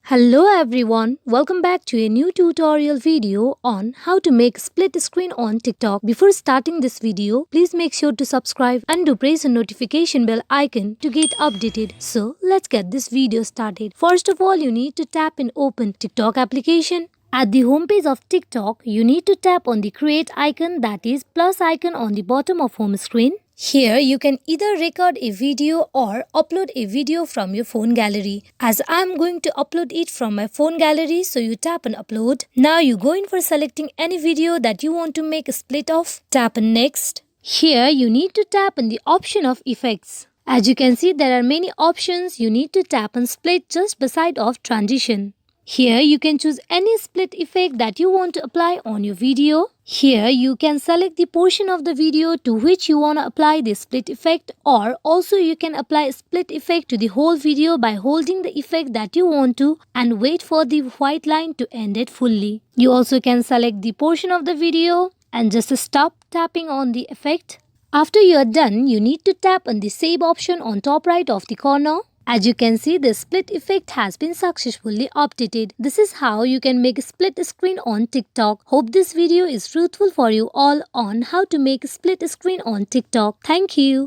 Hello everyone, welcome back to a new tutorial video on how to make split screen on TikTok. Before starting this video, please make sure to subscribe and to press the notification bell icon to get updated. So let's get this video started. First of all, you need to tap and open TikTok application. At the homepage of TikTok, you need to tap on the create icon, that is plus icon on the bottom of home screen. Here you can either record a video or upload a video from your phone gallery. As I am going to upload it from my phone gallery, so you tap on upload. Now you go in for selecting any video that you want to make a split of. Tap on next. Here you need to tap on the option of effects. As you can see, there are many options. You need to tap on split just beside of transition. Here you can choose any split effect that you want to apply on your video. Here you can select the portion of the video to which you want to apply the split effect, or also you can apply a split effect to the whole video by holding the effect that you want to and wait for the white line to end it fully. You also can select the portion of the video and just stop tapping on the effect. After you are done, you need to tap on the save option on top right of the corner. As you can see, the split effect has been successfully updated. This is how you can make a split screen on TikTok. Hope this video is fruitful for you all on how to make a split screen on TikTok. Thank you.